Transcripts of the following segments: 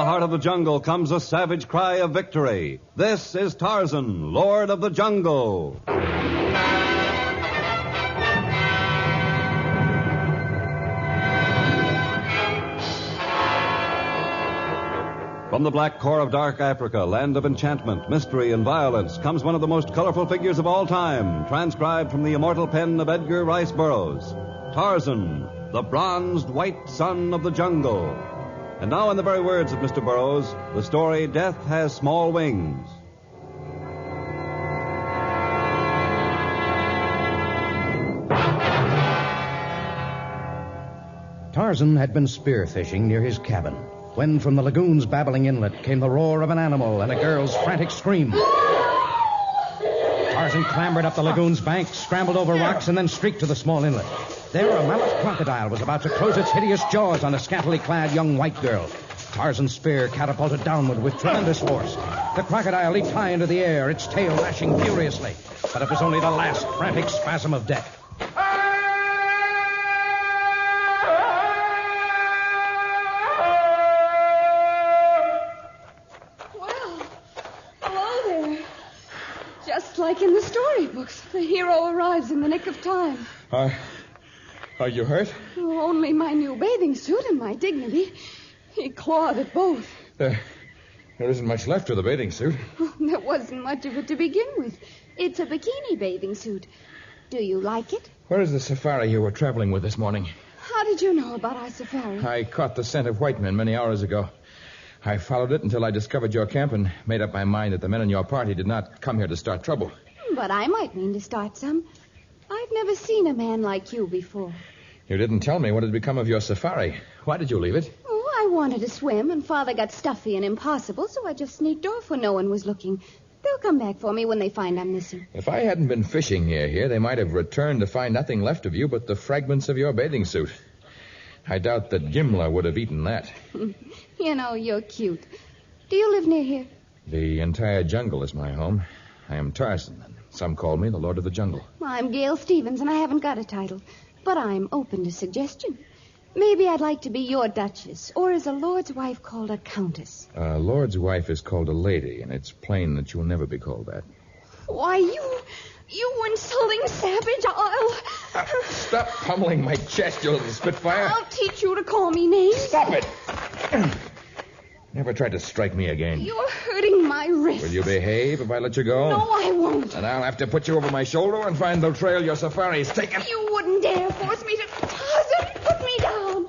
heart of the jungle comes a savage cry of victory. This is Tarzan, Lord of the Jungle. From the black core of dark Africa, land of enchantment, mystery, and violence, comes one of the most colorful figures of all time, transcribed from the immortal pen of Edgar Rice Burroughs. Tarzan, the bronzed white son of the jungle. And now, in the very words of Mr. Burroughs, the story, Death Has Small Wings. Tarzan had been spearfishing near his cabin when from the lagoon's babbling inlet came the roar of an animal and a girl's frantic scream. Tarzan clambered up the lagoon's bank, scrambled over rocks, and then streaked to the small inlet. There, a mammoth crocodile was about to close its hideous jaws on a scantily clad young white girl. Tarzan's spear catapulted downward with tremendous force. The crocodile leaped high into the air, its tail lashing furiously. But it was only the last frantic spasm of death. Like in the storybooks, the hero arrives in the nick of time. Are you hurt? Oh, only my new bathing suit and my dignity. He clawed at both. There isn't much left of the bathing suit. Oh, there wasn't much of it to begin with. It's a bikini bathing suit. Do you like it? Where is the safari you were traveling with this morning? How did you know about our safari? I caught the scent of white men many hours ago. I followed it until I discovered your camp and made up my mind that the men in your party did not come here to start trouble. But I might mean to start some. I've never seen a man like you before. You didn't tell me what had become of your safari. Why did you leave it? Oh, I wanted to swim, and Father got stuffy and impossible, so I just sneaked off when no one was looking. They'll come back for me when they find I'm missing. If I hadn't been fishing near here, they might have returned to find nothing left of you but the fragments of your bathing suit. I doubt that Gimla would have eaten that. You know, you're cute. Do you live near here? The entire jungle is my home. I am Tarzan, and some call me the Lord of the Jungle. I'm Gail Stevens, and I haven't got a title. But I'm open to suggestion. Maybe I'd like to be your Duchess, or is a lord's wife called a countess? A lord's wife is called a lady, and it's plain that you'll never be called that. Why, you insulting savage, Stop pummeling my chest, you little spitfire. I'll teach you to call me names. Stop it! Never try to strike me again. You're hurting my wrist. Will you behave if I let you go? No, I won't. And I'll have to put you over my shoulder and find the trail your safari's taken. You wouldn't dare force me to... Tarzan, put me down.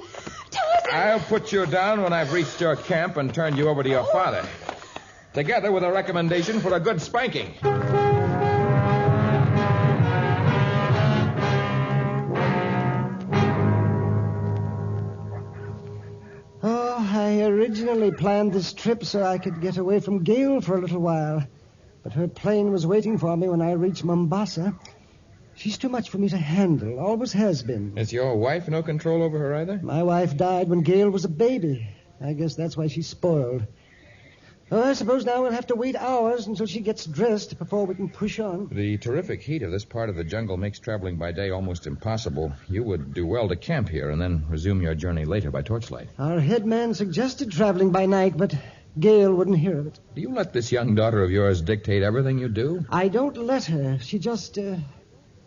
Tarzan. I'll put you down when I've reached your camp and turned you over to your father. Together with a recommendation for a good spanking. I originally planned this trip so I could get away from Gail for a little while. But her plane was waiting for me when I reached Mombasa. She's too much for me to handle, always has been. Is your wife no control over her either? My wife died when Gail was a baby. I guess that's why she's spoiled. Oh, I suppose now we'll have to wait hours until she gets dressed before we can push on. The terrific heat of this part of the jungle makes traveling by day almost impossible. You would do well to camp here and then resume your journey later by torchlight. Our head man suggested traveling by night, but Gail wouldn't hear of it. Do you let this young daughter of yours dictate everything you do? I don't let her. She just,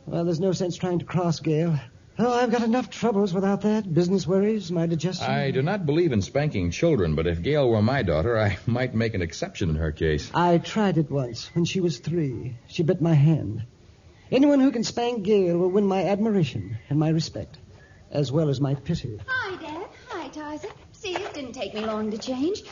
well, there's no sense trying to cross Gail. Oh, I've got enough troubles without that. Business worries, my digestion. I do not believe in spanking children, but if Gail were my daughter, I might make an exception in her case. I tried it once when she was 3. She bit my hand. Anyone who can spank Gail will win my admiration and my respect, as well as my pity. Hi, Dad. Hi, Tarzan. See, it didn't take me long to change.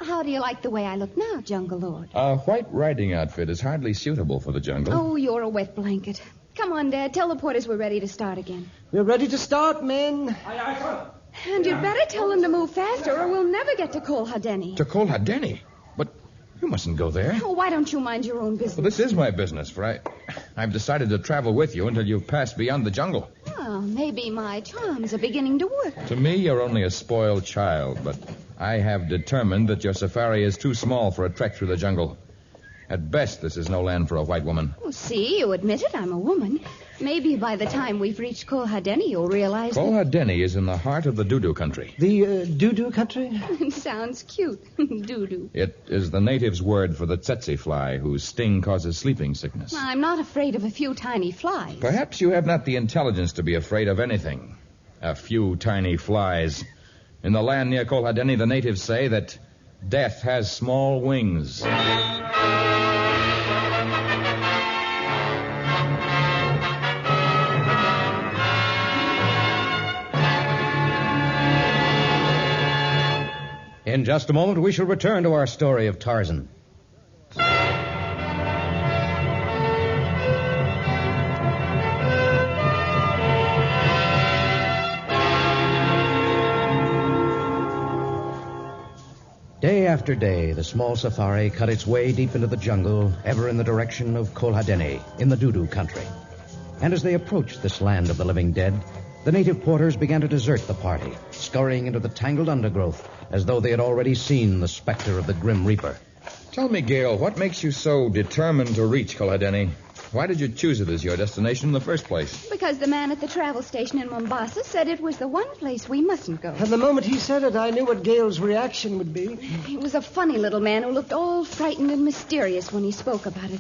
How do you like the way I look now, Jungle Lord? A white riding outfit is hardly suitable for the jungle. Oh, you're a wet blanket. Come on, Dad. Tell the porters we're ready to start again. We're ready to start, men. Aye, aye, sir. And you'd better tell them to move faster or we'll never get to Kol Hadeni. To Kol Hadeni? But you mustn't go there. Oh, why don't you mind your own business? Well, this is my business, for I've decided to travel with you until you've passed beyond the jungle. Well, maybe my charms are beginning to work. To me, you're only a spoiled child, but I have determined that your safari is too small for a trek through the jungle. At best, this is no land for a white woman. Oh, see, you admit it. I'm a woman. Maybe by the time we've reached Kolhadeni, you'll realize Kolhadeni is in the heart of the Dudu country. The doo-doo country? It sounds cute. Doo-doo. It is the natives' word for the tsetse fly, whose sting causes sleeping sickness. I'm not afraid of a few tiny flies. Perhaps you have not the intelligence to be afraid of anything. A few tiny flies. In the land near Kolhadeni, the natives say that death has small wings. In just a moment, we shall return to our story of Tarzan. Day after day, the small safari cut its way deep into the jungle, ever in the direction of Kolhadeni, in the Dudu country. And as they approached this land of the living dead, the native porters began to desert the party, scurrying into the tangled undergrowth, as though they had already seen the specter of the Grim Reaper. Tell me, Gale, what makes you so determined to reach Kolhadeni? Why did you choose it as your destination in the first place? Because the man at the travel station in Mombasa said it was the one place we mustn't go. And the moment he said it, I knew what Gale's reaction would be. He was a funny little man who looked all frightened and mysterious when he spoke about it.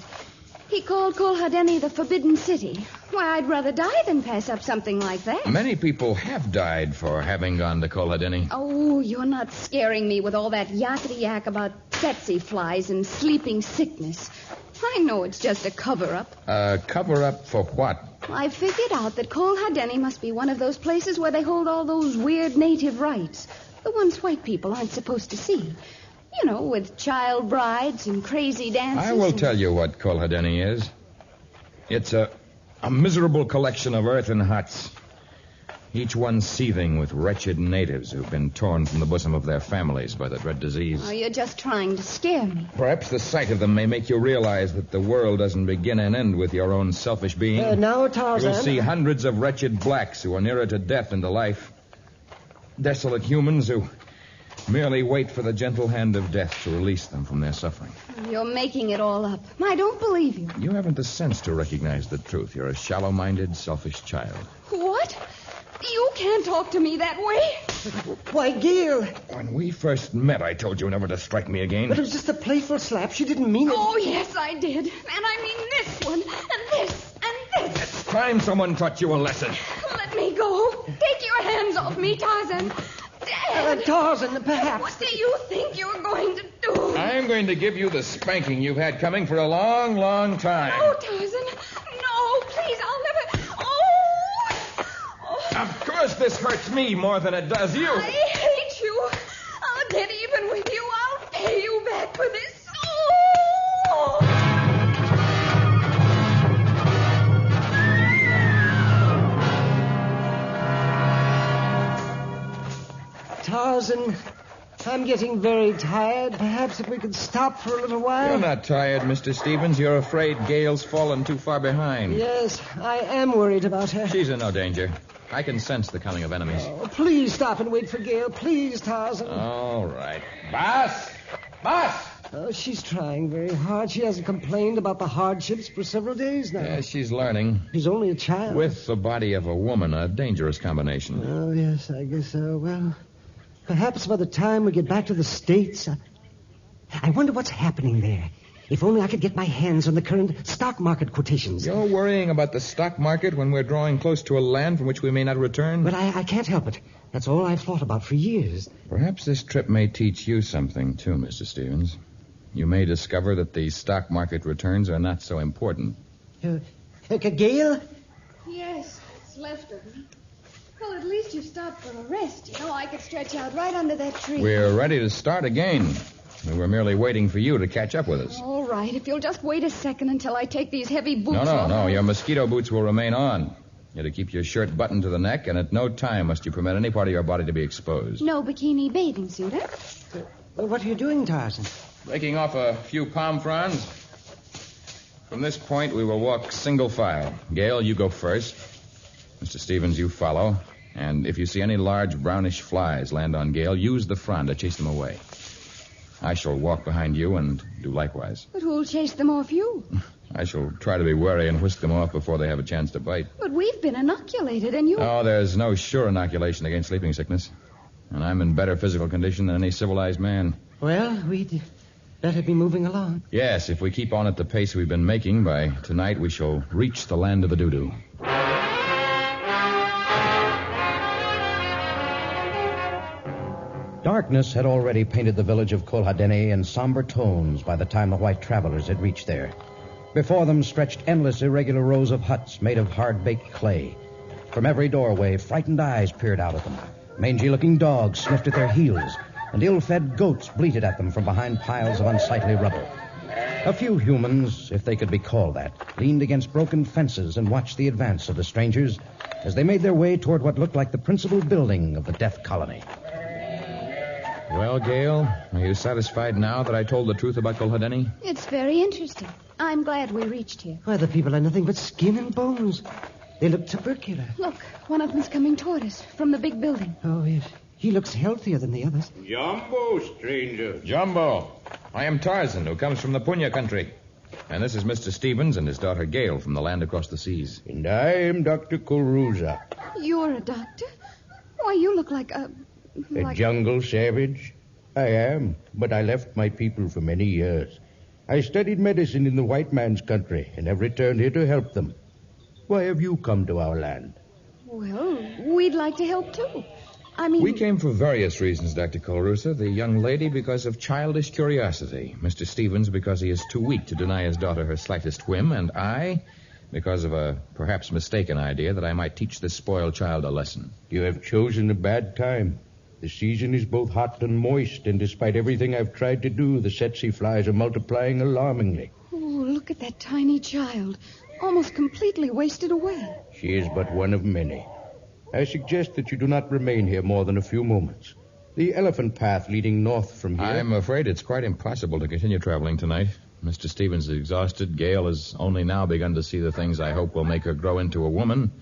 He called Kolhadeni the Forbidden City. Why, I'd rather die than pass up something like that. Many people have died for having gone to Kolhadeni. Oh, you're not scaring me with all that yakety-yak about tsetse flies and sleeping sickness. I know it's just a cover-up. A cover-up for what? I figured out that Kolhadeni must be one of those places where they hold all those weird native rites. The ones white people aren't supposed to see. You know, with child brides and crazy dances. I will tell you what Kolhadeni is. It's a miserable collection of earthen huts, each one seething with wretched natives who've been torn from the bosom of their families by the dread disease. Oh, you're just trying to scare me. Perhaps the sight of them may make you realize that the world doesn't begin and end with your own selfish being. Now, Tarzan... You'll see hundreds of wretched blacks who are nearer to death than to life. Desolate humans who merely wait for the gentle hand of death to release them from their suffering. You're making it all up. I don't believe you. You haven't the sense to recognize the truth. You're a shallow-minded, selfish child. What? You can't talk to me that way. Why, Gale... When we first met, I told you never to strike me again. But it was just a playful slap. She didn't mean it. Oh, yes, I did. And I mean this one, and this, and this. It's time someone taught you a lesson. Let me go. Take your hands off me, Tarzan. Dad. Tarzan, perhaps... What do you think you're going to do? I'm going to give you the spanking you've had coming for a long, long time. No, Tarzan. No, please, I'll never... Oh! Of course this hurts me more than it does you. I hate you. I'll get even with you. I'll pay you back for this. Oh! Tarzan, I'm getting very tired. Perhaps if we could stop for a little while. You're not tired, Mr. Stevens. You're afraid Gale's fallen too far behind. Yes, I am worried about her. She's in no danger. I can sense the coming of enemies. Oh, please stop and wait for Gale. Please, Tarzan. All right. Boss! Boss! Oh, she's trying very hard. She hasn't complained about the hardships for several days now. Yes, she's learning. She's only a child. With the body of a woman, a dangerous combination. Oh, yes, I guess so. Well, perhaps by the time we get back to the States... I wonder what's happening there. If only I could get my hands on the current stock market quotations. You're worrying about the stock market when we're drawing close to a land from which we may not return? But I can't help it. That's all I've thought about for years. Perhaps this trip may teach you something, too, Mr. Stevens. You may discover that the stock market returns are not so important. Gale? Yes, what's left of me. Well, at least you stopped for a rest. You know, I could stretch out right under that tree. We're ready to start again. We were merely waiting for you to catch up with us. All right, if you'll just wait a second until I take these heavy boots off. No. Your mosquito boots will remain on. You're to keep your shirt buttoned to the neck, and at no time must you permit any part of your body to be exposed. No bikini bathing suit, eh? What are you doing, Tarzan? Breaking off a few palm fronds. From this point, we will walk single file. Gale, you go first. Mr. Stevens, you follow. And if you see any large brownish flies land on Gale, use the frond to chase them away. I shall walk behind you and do likewise. But who'll chase them off you? I shall try to be wary and whisk them off before they have a chance to bite. But we've been inoculated, and you... Oh, there's no sure inoculation against sleeping sickness. And I'm in better physical condition than any civilized man. Well, we'd better be moving along. Yes, if we keep on at the pace we've been making, by tonight we shall reach the land of the doo-doo. Darkness had already painted the village of Kolhadene in somber tones by the time the white travelers had reached there. Before them stretched endless irregular rows of huts made of hard-baked clay. From every doorway, frightened eyes peered out at them. Mangy-looking dogs sniffed at their heels, and ill-fed goats bleated at them from behind piles of unsightly rubble. A few humans, if they could be called that, leaned against broken fences and watched the advance of the strangers as they made their way toward what looked like the principal building of the Death Colony. Well, Gail, are you satisfied now that I told the truth about Kolhadene? It's very interesting. I'm glad we reached here. Why, the people are nothing but skin and bones. They look tubercular. Look, one of them's coming toward us from the big building. Oh, yes. He looks healthier than the others. Jumbo, stranger. Jumbo, I am Tarzan, who comes from the Punya country. And this is Mr. Stevens and his daughter Gail from the land across the seas. And I am Dr. Kulruza. You're a doctor? Why, you look like a... A jungle savage? I am, but I left my people for many years. I studied medicine in the white man's country and have returned here to help them. Why have you come to our land? Well, we'd like to help, too. I mean... We came for various reasons, Dr. Kulruza. The young lady because of childish curiosity. Mr. Stevens because he is too weak to deny his daughter her slightest whim. And I because of a perhaps mistaken idea that I might teach this spoiled child a lesson. You have chosen a bad time. The season is both hot and moist, and despite everything I've tried to do, the tsetse flies are multiplying alarmingly. Oh, look at that tiny child. Almost completely wasted away. She is but one of many. I suggest that you do not remain here more than a few moments. The elephant path leading north from here... I'm afraid it's quite impossible to continue traveling tonight. Mr. Stevens is exhausted. Gail has only now begun to see the things I hope will make her grow into a woman.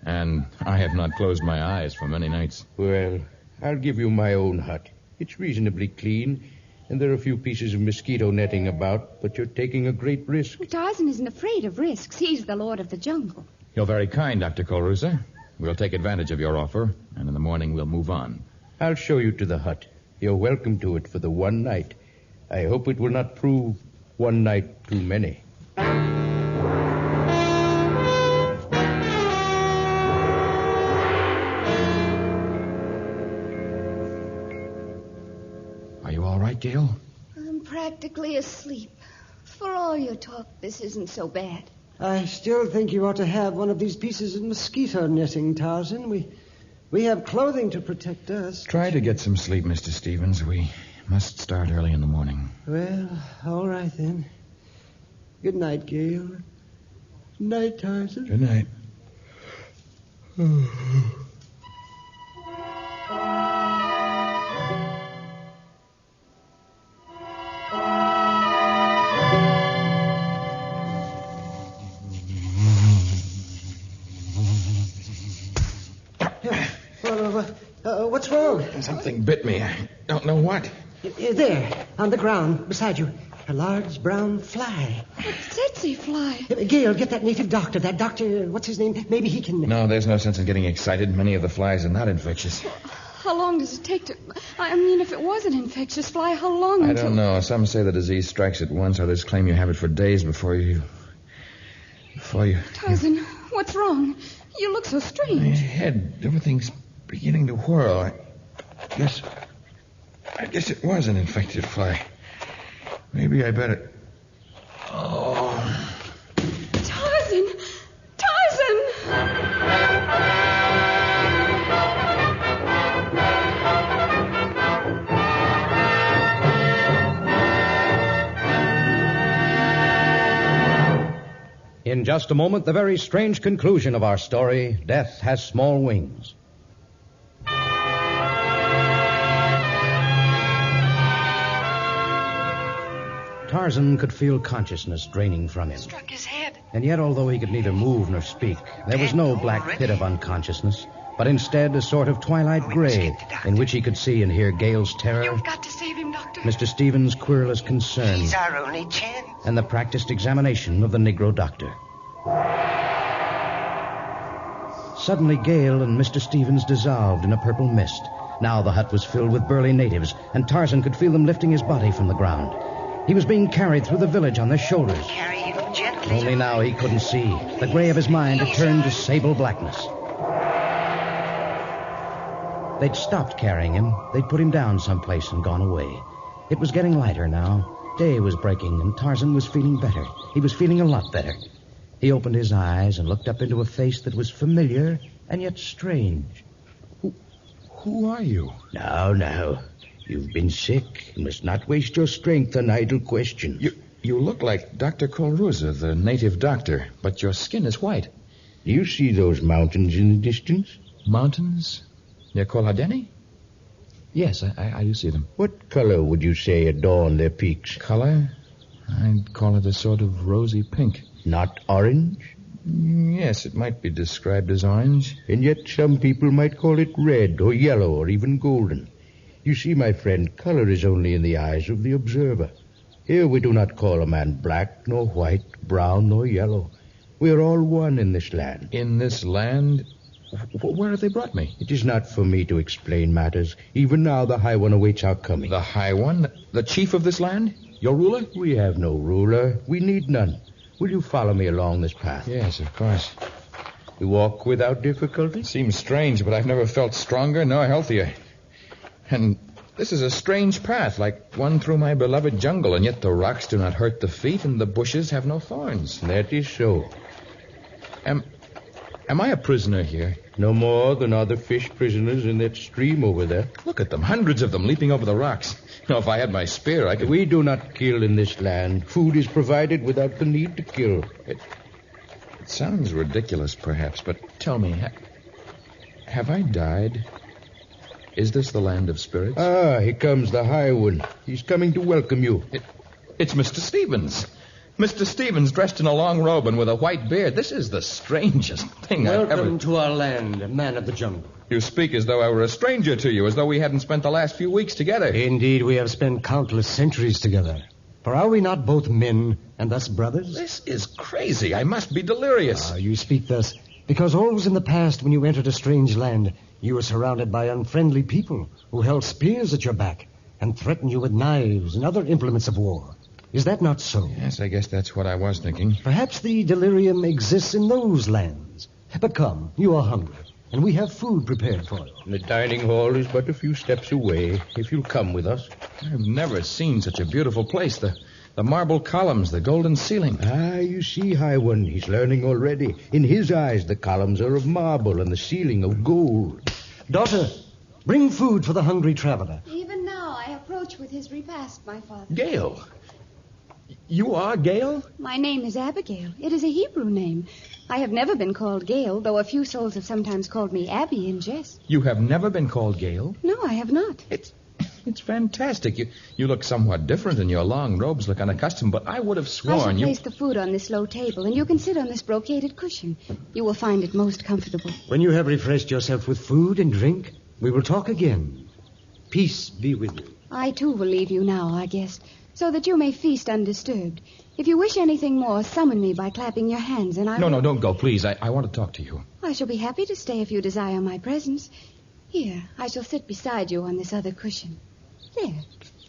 And I have not closed my eyes for many nights. Well, I'll give you my own hut. It's reasonably clean, and there are a few pieces of mosquito netting about, but you're taking a great risk. Tarzan isn't afraid of risks. He's the lord of the jungle. You're very kind, Dr. Kulruza. We'll take advantage of your offer, and in the morning we'll move on. I'll show you to the hut. You're welcome to it for the one night. I hope it will not prove one night too many. Are you all right, Gail? I'm practically asleep. For all your talk, this isn't so bad. I still think you ought to have one of these pieces of mosquito netting, Tarzan. We have clothing to protect us. Try to get some sleep, Mr. Stevens. We must start early in the morning. Well, all right then. Good night, Gail. Good night, Tarzan. Good night. What's wrong? Something bit me. I don't know what. There, on the ground, beside you. A large brown fly. A tsetse fly. Gail, get that native doctor. That doctor, what's his name? Maybe he can... No, there's no sense in getting excited. Many of the flies are not infectious. How long does it take to... I mean, if it was an infectious fly, how long I until... don't know. Some say the disease strikes at once. Others claim you have it for days before you... Tarzan, what's wrong? You look so My strange. head, everything's beginning to whirl. I guess it was an infected fly. Maybe I better... Oh... Tarzan! Tarzan! In just a moment, the very strange conclusion of our story, Death Has Small Wings. Tarzan could feel consciousness draining from him. Struck his head. And yet, although he could neither move nor speak, there was no black pit of unconsciousness, but instead a sort of twilight gray in which he could see and hear Gale's terror, You've got to save him, Doctor. Mr. Stevens' querulous concern, He's our only chance. and the practiced examination of the Negro doctor. Suddenly, Gale and Mr. Stevens dissolved in a purple mist. Now the hut was filled with burly natives, and Tarzan could feel them lifting his body from the ground. He was being carried through the village on their shoulders. Carry him gently. Only now he couldn't see. The gray of his mind had turned to sable blackness. They'd stopped carrying him. They'd put him down someplace and gone away. It was getting lighter now. Day was breaking, and Tarzan was feeling better. He was feeling a lot better. He opened his eyes and looked up into a face that was familiar and yet strange. Who are you? Now. You've been sick. You must not waste your strength on idle questions. You look like Dr. Colruza, the native doctor, but your skin is white. Do you see those mountains in the distance? Mountains? Near Kolhadeni? Yes, I do see them. What color would you say adorn their peaks? Color? I'd call it a sort of rosy pink. Not orange? Yes, it might be described as orange. And yet some people might call it red or yellow or even golden. You see, my friend, color is only in the eyes of the observer. Here we do not call a man black, nor white, brown, nor yellow. We are all one in this land. In this land? Where have they brought me? It is not for me to explain matters. Even now the High One awaits our coming. The High One? The chief of this land? Your ruler? We have no ruler. We need none. Will you follow me along this path? Yes, of course. You walk without difficulty? Seems strange, but I've never felt stronger nor healthier. And this is a strange path, like one through my beloved jungle, and yet the rocks do not hurt the feet and the bushes have no thorns. That is so. Am I a prisoner here? No more than are the fish prisoners in that stream over there. Look at them, hundreds of them leaping over the rocks. Now, if I had my spear, I could... We do not kill in this land. Food is provided without the need to kill. It sounds ridiculous, perhaps, but tell me, have I died? Is this the land of spirits? Ah, here comes the High One. He's coming to welcome you. It's Mr. Stevens. Mr. Stevens dressed in a long robe and with a white beard. This is the strangest thing I've ever... Welcome to our land, man of the jungle. You speak as though I were a stranger to you, as though we hadn't spent the last few weeks together. Indeed, we have spent countless centuries together. For are we not both men and thus brothers? This is crazy. I must be delirious. You speak thus because always in the past when you entered a strange land, you were surrounded by unfriendly people who held spears at your back and threatened you with knives and other implements of war. Is that not so? Yes, I guess that's what I was thinking. Perhaps the delirium exists in those lands. But come, you are hungry, and we have food prepared for you. The dining hall is but a few steps away, if you'll come with us. I've never seen such a beautiful place. The marble columns, the golden ceiling. Ah, you see, High One, he's learning already. In his eyes, the columns are of marble and the ceiling of gold. Daughter, bring food for the hungry traveler. Even now I approach with his repast, my father. Gale. You are Gale? My name is Abigail. It is a Hebrew name. I have never been called Gale, though a few souls have sometimes called me Abby in jest. You have never been called Gale? No, I have not. It's fantastic. You look somewhat different, and your long robes look unaccustomed, but I would have sworn I shall you... place the food on this low table, and you can sit on this brocaded cushion. You will find it most comfortable. When you have refreshed yourself with food and drink, we will talk again. Peace be with you. I, too, will leave you now, our guest, so that you may feast undisturbed. If you wish anything more, summon me by clapping your hands, and I... No, don't go, please. I want to talk to you. I shall be happy to stay if you desire my presence. Here, I shall sit beside you on this other cushion. There.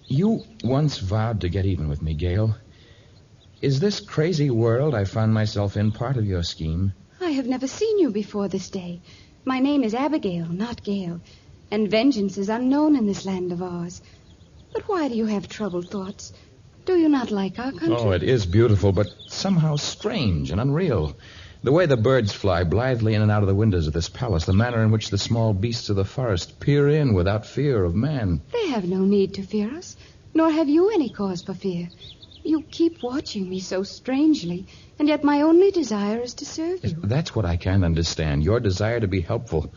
You once vowed to get even with me, Gale. Is this crazy world I find myself in part of your scheme? I have never seen you before this day. My name is Abigail, not Gale, and vengeance is unknown in this land of ours. But why do you have troubled thoughts? Do you not like our country? Oh, it is beautiful, but somehow strange and unreal. The way the birds fly blithely in and out of the windows of this palace, the manner in which the small beasts of the forest peer in without fear of man. They have no need to fear us, nor have you any cause for fear. You keep watching me so strangely, and yet my only desire is to serve you. That's what I can't understand, your desire to be helpful.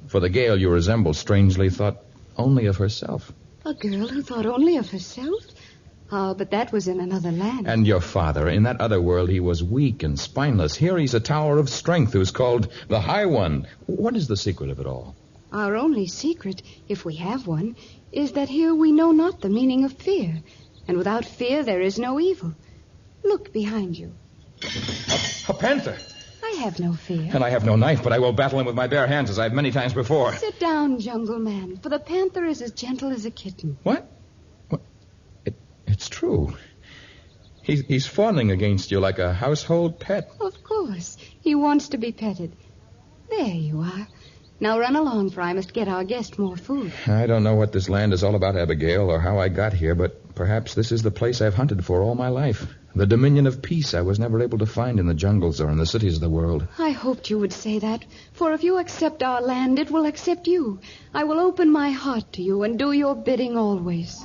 For the Gale you resemble strangely thought only of herself. A girl who thought only of herself? Ah, but that was in another land. And your father, in that other world, he was weak and spineless. Here he's a tower of strength who's called the High One. What is the secret of it all? Our only secret, if we have one, is that here we know not the meaning of fear. And without fear, there is no evil. Look behind you. A panther. I have no fear. And I have no knife, but I will battle him with my bare hands as I have many times before. Sit down, jungle man, for the panther is as gentle as a kitten. What? It's true. He's fawning against you like a household pet. Of course. He wants to be petted. There you are. Now run along, for I must get our guest more food. I don't know what this land is all about, Abigail, or how I got here, but perhaps this is the place I've hunted for all my life. The dominion of peace I was never able to find in the jungles or in the cities of the world. I hoped you would say that, for if you accept our land, it will accept you. I will open my heart to you and do your bidding always.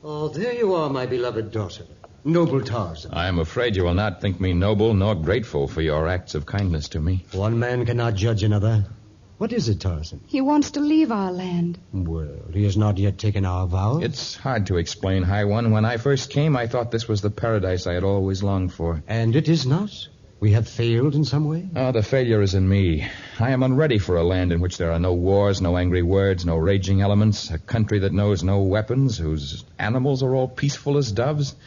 Oh, there you are, my beloved daughter. Noble Tarzan. I am afraid you will not think me noble nor grateful for your acts of kindness to me. One man cannot judge another. What is it, Tarzan? He wants to leave our land. Well, he has not yet taken our vows. It's hard to explain, High One. When I first came, I thought this was the paradise I had always longed for. And it is not? We have failed in some way? Oh, the failure is in me. I am unready for a land in which there are no wars, no angry words, no raging elements, a country that knows no weapons, whose animals are all peaceful as doves.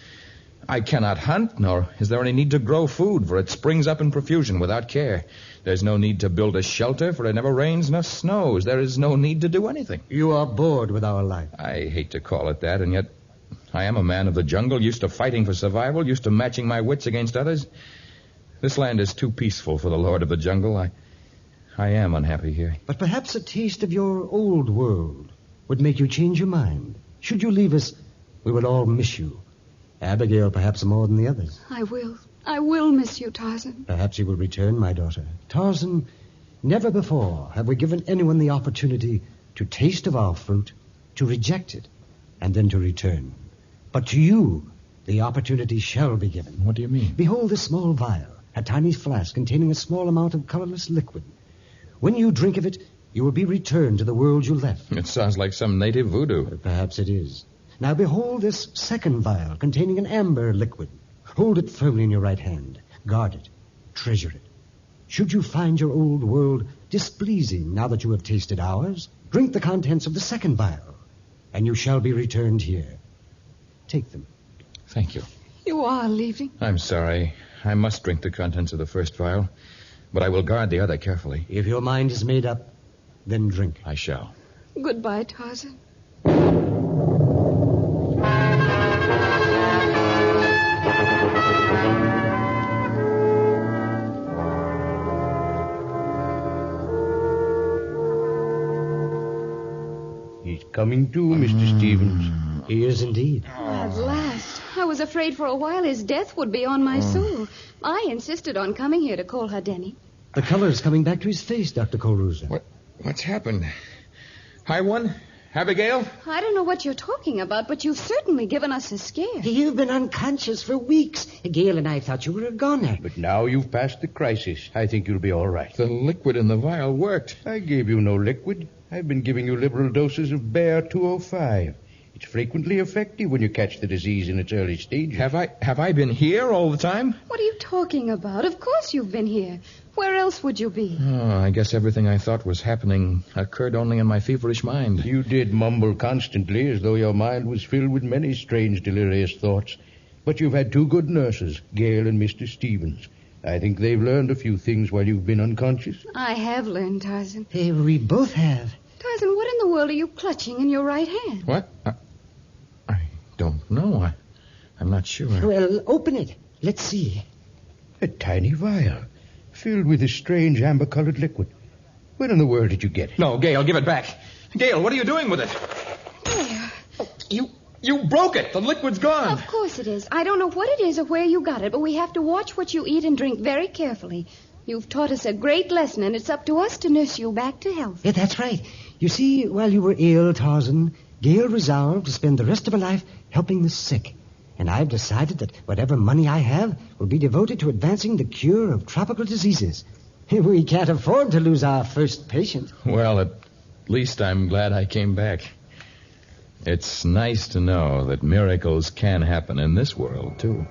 I cannot hunt, nor is there any need to grow food, for it springs up in profusion without care. There's no need to build a shelter, for it never rains nor snows. There is no need to do anything. You are bored with our life. I hate to call it that, and yet I am a man of the jungle, used to fighting for survival, used to matching my wits against others. This land is too peaceful for the Lord of the Jungle. I am unhappy here. But perhaps a taste of your old world would make you change your mind. Should you leave us, we would all miss you. Abigail perhaps more than the others. I will miss you, Tarzan. Perhaps you will return, my daughter. Tarzan, never before have we given anyone the opportunity to taste of our fruit, to reject it, and then to return. But to you, the opportunity shall be given. What do you mean? Behold this small vial, a tiny flask containing a small amount of colorless liquid. When you drink of it, you will be returned to the world you left. It sounds like some native voodoo. Perhaps it is. Now behold this second vial containing an amber liquid. Hold it firmly in your right hand. Guard it. Treasure it. Should you find your old world displeasing now that you have tasted ours, drink the contents of the second vial, and you shall be returned here. Take them. Thank you. You are leaving? I'm sorry. I must drink the contents of the first vial, but I will guard the other carefully. If your mind is made up, then drink. I shall. Goodbye, Tarzan. He's coming to, Mr. Stevens. He is indeed. At last. I was afraid for a while his death would be on my soul. I insisted on coming here to Kol Hadeni. The color is coming back to his face, Dr. Kolruza. What's happened? High One? Abigail? I don't know what you're talking about, but you've certainly given us a scare. You've been unconscious for weeks. Gail and I thought you were a goner. But now you've passed the crisis. I think you'll be all right. The liquid in the vial worked. I gave you no liquid. I've been giving you liberal doses of Bear 205. It's frequently effective when you catch the disease in its early stages. Have I been here all the time? What are you talking about? Of course you've been here. Where else would you be? Oh, I guess everything I thought was happening occurred only in my feverish mind. You did mumble constantly as though your mind was filled with many strange, delirious thoughts. But you've had two good nurses, Gail and Mr. Stevens. I think they've learned a few things while you've been unconscious. I have learned, Tarzan. Hey, we both have. Tarzan, what in the world are you clutching in your right hand? What? I don't know. I'm not sure. Well, open it. Let's see. A tiny vial filled with a strange amber-colored liquid. Where in the world did you get it? No, Gail, give it back. Gail, what are you doing with it? There. You broke it. The liquid's gone. Of course it is. I don't know what it is or where you got it, but we have to watch what you eat and drink very carefully. You've taught us a great lesson, and it's up to us to nurse you back to health. Yeah, that's right. You see, while you were ill, Tarzan, Gail resolved to spend the rest of her life helping the sick. And I've decided that whatever money I have will be devoted to advancing the cure of tropical diseases. We can't afford to lose our first patient. Well, at least I'm glad I came back. It's nice to know that miracles can happen in this world, too.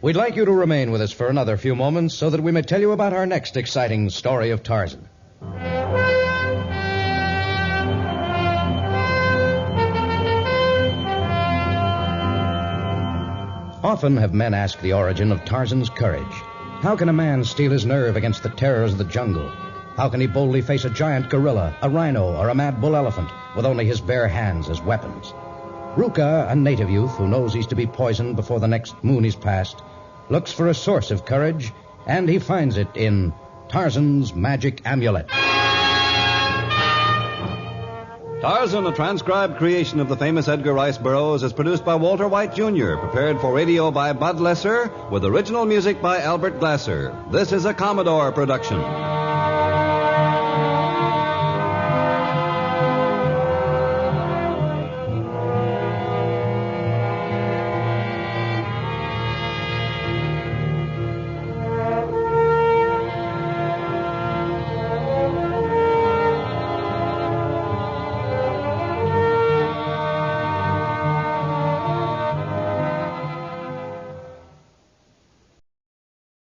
We'd like you to remain with us for another few moments so that we may tell you about our next exciting story of Tarzan. Often have men asked the origin of Tarzan's courage. How can a man steel his nerve against the terrors of the jungle? How can he boldly face a giant gorilla, a rhino, or a mad bull elephant with only his bare hands as weapons? Ruka, a native youth who knows he's to be poisoned before the next moon is past, looks for a source of courage, and he finds it in Tarzan's magic amulet. Tarzan, a transcribed creation of the famous Edgar Rice Burroughs, is produced by Walter White, Jr., prepared for radio by Bud Lesser, with original music by Albert Glasser. This is a Commodore production.